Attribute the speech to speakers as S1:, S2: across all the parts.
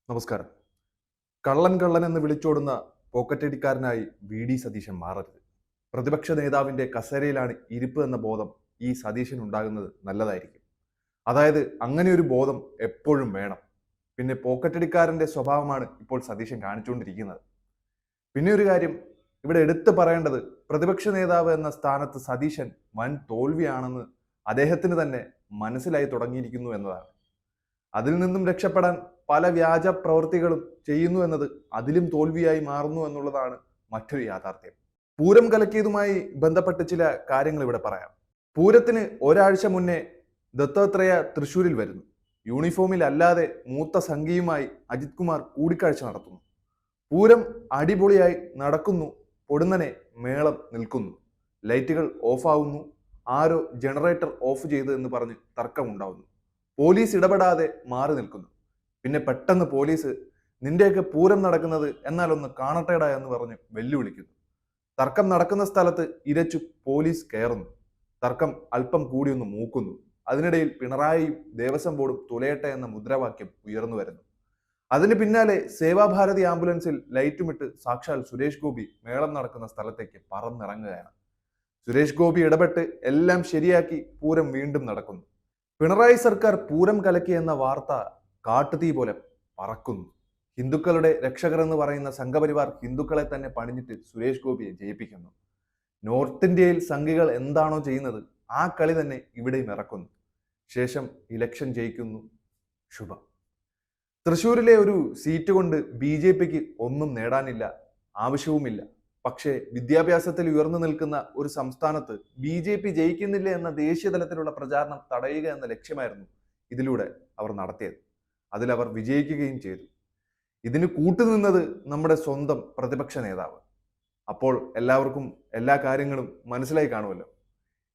S1: നമസ്കാരം. കള്ളൻ കള്ളൻ എന്ന് വിളിച്ചോടുന്ന പോക്കറ്റടിക്കാരനായി സതീശൻ മാറരുത്. പ്രതിപക്ഷ നേതാവിന്റെ കസേരയിലാണ് ഇരിപ്പ് എന്ന ബോധം ഈ സതീശൻ ഉണ്ടാകുന്നത് നല്ലതായിരിക്കും. അതായത് അങ്ങനെ ഒരു ബോധം എപ്പോഴും വേണം. പിന്നെ പോക്കറ്റടിക്കാരന്റെ സ്വഭാവമാണ് ഇപ്പോൾ സതീശൻ കാണിച്ചുകൊണ്ടിരിക്കുന്നത്. പിന്നെ ഒരു കാര്യം ഇവിടെ എടുത്തു പറയേണ്ടത്, പ്രതിപക്ഷ നേതാവ് എന്ന സ്ഥാനത്ത് സതീശൻ വൻ തോൽവിയാണെന്ന് അദ്ദേഹത്തിന് തന്നെ മനസ്സിലായി തുടങ്ങിയിരിക്കുന്നു എന്നതാണ്. അതിൽ നിന്നും രക്ഷപ്പെടാൻ പല വ്യാജ പ്രവൃത്തികളും ചെയ്യുന്നു എന്നത് അതിലും തോൽവിയായി മാറുന്നു എന്നുള്ളതാണ് മറ്റൊരു യാഥാർത്ഥ്യം. പൂരം കലക്കിയതുമായി ബന്ധപ്പെട്ട് ചില കാര്യങ്ങൾ ഇവിടെ പറയാം. പൂരത്തിന് ഒരാഴ്ച മുന്നേ ദത്താത്രേയ തൃശൂരിൽ വരുന്നു. യൂണിഫോമിൽ അല്ലാതെ മൂത്ത സംഘിയുമായി അജിത് കുമാർ കൂടിക്കാഴ്ച നടത്തുന്നു. പൂരം അടിപൊളിയായി നടക്കുന്നു. പൊടുന്നനെ മേളം നിൽക്കുന്നു. ലൈറ്റുകൾ ഓഫാവുന്നു. ആരോ ജനറേറ്റർ ഓഫ് ചെയ്തു എന്ന് പറഞ്ഞ് തർക്കമുണ്ടാവുന്നു. പോലീസ് ഇടപെടാതെ മാറി നിൽക്കുന്നു. പിന്നെ പെട്ടെന്ന് പോലീസ് നിന്റെയൊക്കെ പൂരം നടക്കുന്നത് എന്നാൽ ഒന്ന് കാണട്ടേടാ എന്ന് പറഞ്ഞ് വെല്ലുവിളിക്കുന്നു. തർക്കം നടക്കുന്ന സ്ഥലത്ത് ഇരച്ചു പോലീസ് കയറുന്നു. തർക്കം അല്പം കൂടി ഒന്ന് മൂക്കുന്നു. അതിനിടയിൽ പിണറായിയും ദേവസ്വം ബോർഡും തുലയട്ടെ എന്ന മുദ്രാവാക്യം ഉയർന്നു വരുന്നു. അതിന് പിന്നാലെ സേവാഭാരതി ആംബുലൻസിൽ ലൈറ്റുമിട്ട് സാക്ഷാൽ സുരേഷ് ഗോപി മേളം നടക്കുന്ന സ്ഥലത്തേക്ക് പറന്നിറങ്ങുകയാണ്. സുരേഷ് ഗോപി ഇടപെട്ട് എല്ലാം ശരിയാക്കി പൂരം വീണ്ടും നടക്കുന്നു. പിണറായി സർക്കാർ പൂരം കലക്കി എന്ന വാർത്ത കാട്ടുതീ പോലെ പറക്കുന്നു. ഹിന്ദുക്കളുടെ രക്ഷകർ എന്ന് പറയുന്ന സംഘപരിവാർ ഹിന്ദുക്കളെ തന്നെ പണിഞ്ഞിട്ട് സുരേഷ് ഗോപിയെ ജയിപ്പിക്കുന്നു. നോർത്ത് ഇന്ത്യയിൽ സംഘികൾ എന്താണോ ചെയ്യുന്നത് ആ കളി തന്നെ ഇവിടെയും ഇറക്കുന്നു. ശേഷം ഇലക്ഷൻ ജയിക്കുന്നു. ശുഭം. തൃശ്ശൂരിലെ ഒരു സീറ്റ് കൊണ്ട് BJPക്ക് ഒന്നും നേടാനില്ല, ആവശ്യവുമില്ല. പക്ഷേ വിദ്യാഭ്യാസത്തിൽ ഉയർന്നു നിൽക്കുന്ന ഒരു സംസ്ഥാനത്ത് BJP ജയിക്കുന്നില്ല എന്ന ദേശീയ തലത്തിലുള്ള പ്രചാരണം തടയുക എന്ന ലക്ഷ്യമായിരുന്നു ഇതിലൂടെ അവർ നടത്തിയത്. അതിലവർ വിജയിക്കുകയും ചെയ്തു. ഇതിന് കൂട്ടുനിന്നത് നമ്മുടെ സ്വന്തം പ്രതിപക്ഷ നേതാവ്. അപ്പോൾ എല്ലാവർക്കും എല്ലാ കാര്യങ്ങളും മനസ്സിലായി കാണുമല്ലോ.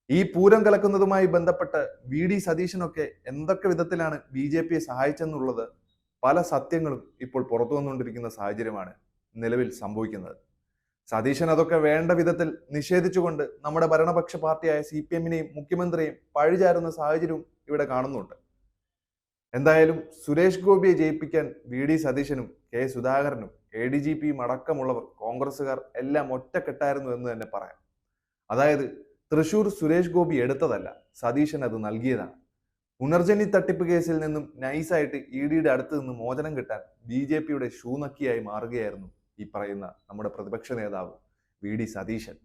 S1: ഈ പൂരം കലക്കുന്നതുമായി ബന്ധപ്പെട്ട് VD സതീശനൊക്കെ എന്തൊക്കെ വിധത്തിലാണ് BJPയെ സഹായിച്ചെന്നുള്ളത് പല സത്യങ്ങളും ഇപ്പോൾ പുറത്തു വന്നുകൊണ്ടിരിക്കുന്ന സാഹചര്യമാണ് നിലവിൽ സംഭവിക്കുന്നത്. സതീശൻ അതൊക്കെ വേണ്ട വിധത്തിൽ നിഷേധിച്ചുകൊണ്ട് നമ്മുടെ ഭരണപക്ഷ പാർട്ടിയായ CPMനെയും മുഖ്യമന്ത്രിയെയും പഴിചാരുന്ന സാഹചര്യവും ഇവിടെ കാണുന്നുണ്ട്. എന്തായാലും സുരേഷ് ഗോപിയെ ജയിപ്പിക്കാൻ VD സതീശനും K സുധാകരനും ADGPയും അടക്കമുള്ളവർ കോൺഗ്രസുകാർ എല്ലാം ഒറ്റക്കെട്ടായിരുന്നു എന്ന് തന്നെ പറയാം. അതായത് തൃശൂർ സുരേഷ് ഗോപി എടുത്തതല്ല, സതീശൻ അത് നൽകിയതാണ്. പുനർജനി തട്ടിപ്പ് കേസിൽ നിന്നും നൈസായിട്ട് EDയുടെ അടുത്ത് നിന്ന് മോചനം കിട്ടാൻ BJPയുടെ ഷൂ നക്കിയായി മാറുകയായിരുന്നു ഈ പറയുന്ന നമ്മുടെ പ്രതിപക്ഷ നേതാവ് VD സതീശൻ.